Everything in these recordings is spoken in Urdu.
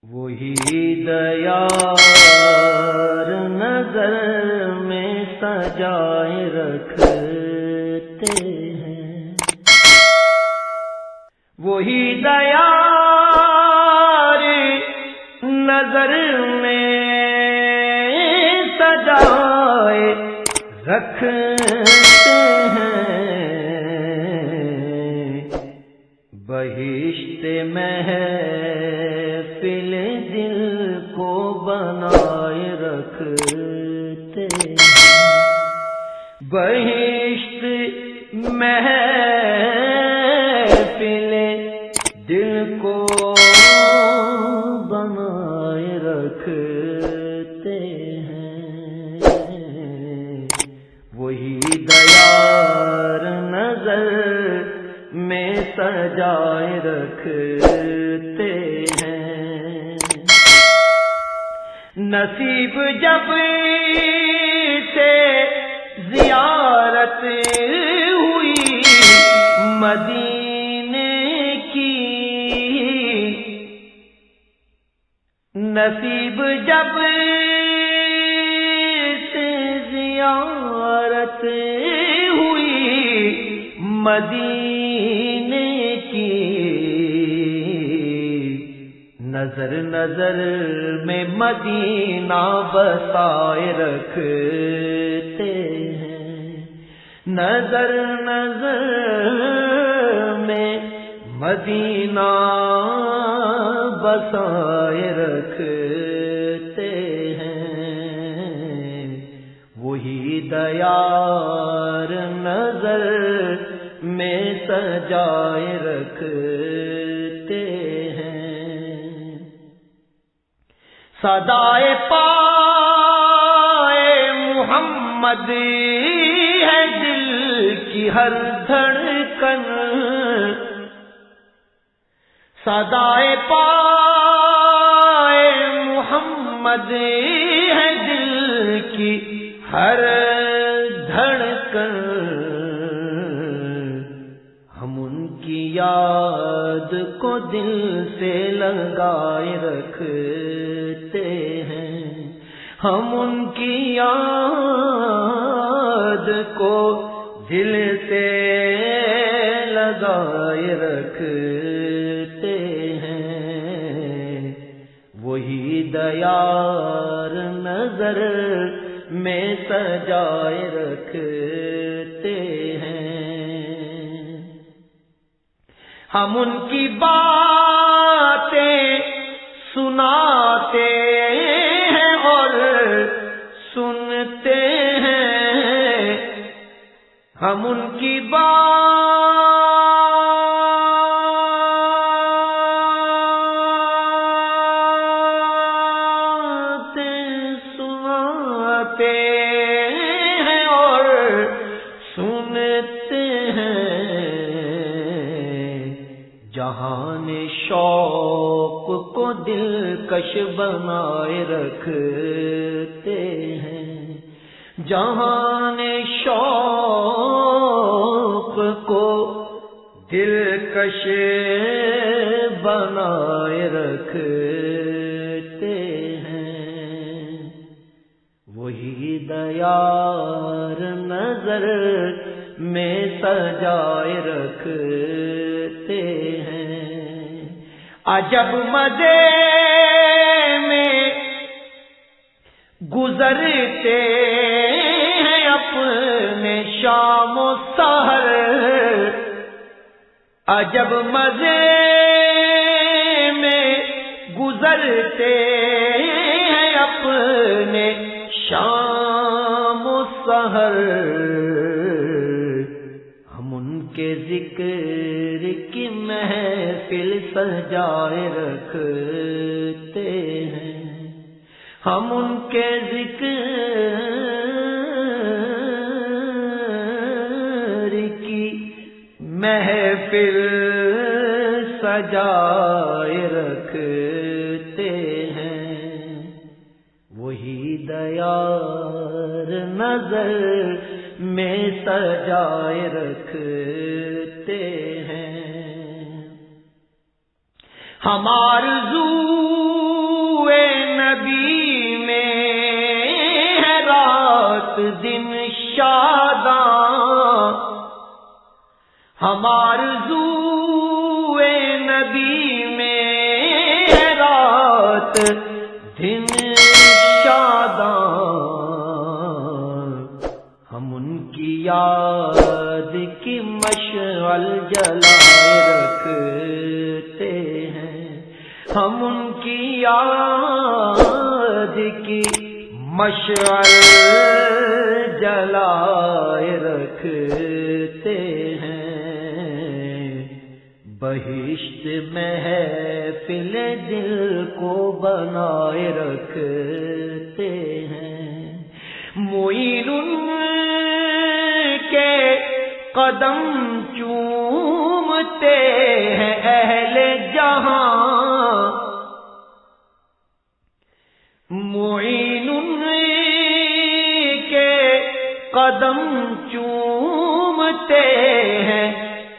وہی دیار نظر میں سجائے رکھتے ہیں، وہی دیار نظر میں سجائے رکھتے ہیں، بہشت محفل دل کو بنائے رکھتے ہیں، بہشت محفل دل کو بنائے رکھتے ہیں، وہی دیار نظر میں سجائے رکھتے ہیں۔ نصیب جب سے زیارت ہوئی مدینے کی، نصیب جب سے زیارت ہوئی مدینے کی، نظر نظر میں مدینہ بسائے رکھتے ہیں، نظر نظر میں مدینہ بسائے رکھتے ہیں، وہی دیار نظر میں سجائے رکھتے ہیں۔ صدائے پائے محمد ہے دل کی ہر دھڑکن، صدائے پائے محمد ہے دل کی ہر دھڑکن، ہم ان کی یاد کو دل سے لگائے رکھتے ہیں، ہم ان کی یاد کو دل سے لگائے رکھتے ہیں، وہی دیار نظر میں سجائے رکھتے ہیں، ہم ان کی باتیں سناتے ہیں اور سنتے ہیں، ہم ان کی باتیں سناتے ہیں اور سنتے ہیں، جہان شوق کو دلکش بنائے رکھتے ہیں، جہان شوق کو دلکش بنائے رکھتے ہیں، وہی دیار نظر میں سجائے رکھتے ہیں، عجب مزے میں گزرتے ہیں اپنے شام و سحر، عجب مزے میں گزرتے ہیں اپنے شام و سحر، ہم ان کے ذکر کی محفل سجائے رکھتے ہیں، ہم ان کے ذکر کی محفل سجائے رکھتے ہیں، وہی دیار نظر میں سجائے رکھتے ہیں، ہم آرزو نبی میں ہے رات دن شاداں، ہم آرزوئے نبی میں ہے رات دن شاداں، ہم ان کی یاد کی مشعل جلائے رکھتے ہیں، ہم ان کی یاد کی مشعل جلائے رکھتے ہیں، بہشت محفل دل کو بنائے رکھتے ہیں، معین کے قدم چومتے ہیں اہل جہاں، معین کے قدم چومتے ہیں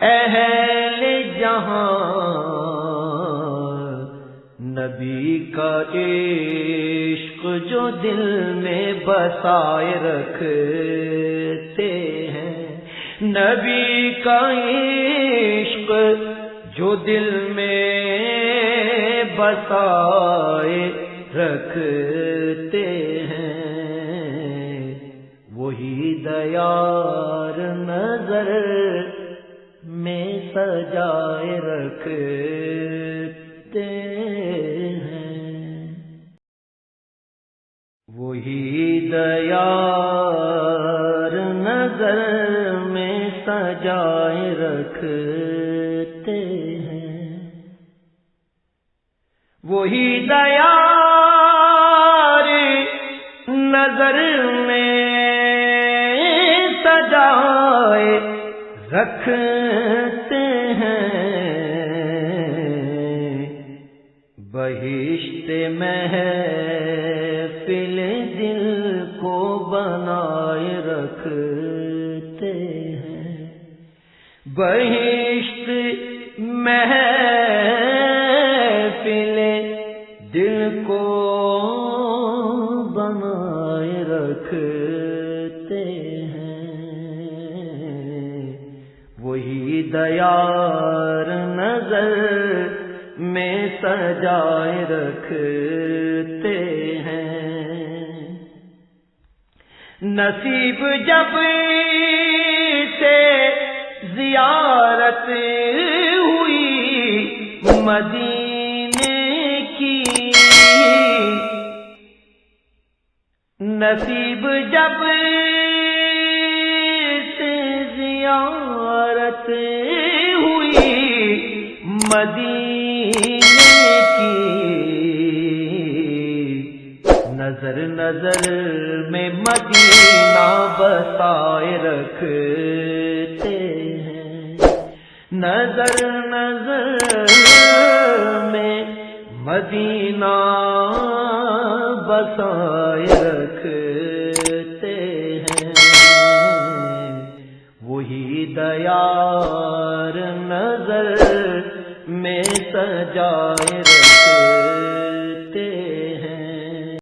اہل جہاں، نبی کا عشق جو دل میں بسائے رکھتے ہیں، نبی کا عشق جو دل میں بسائے رکھتے ہیں، وہی دیار نظر میں سجائے رکھتے ہیں، وہی دیار نظر میں سجائے رکھتے ہیں، وہی دیار نظر میں سجائے رکھتے ہیں، بہشت محفل دل کو بنائے رکھتے ہیں، بہشت محفل دل کو بنائے رکھتے ہیں، وہی دیار نظر میں سجائے رکھتے ہیں، نصیب جب سے زیارت ہوئی مدینے کی، نصیب جب سے زیارت ہوئی مدینے کی، نظر نظر میں مدینہ بسائے رکھتے ہیں، نظر نظر میں مدینہ بسائے رکھتے ہیں، وہی دیار نظر میں سجا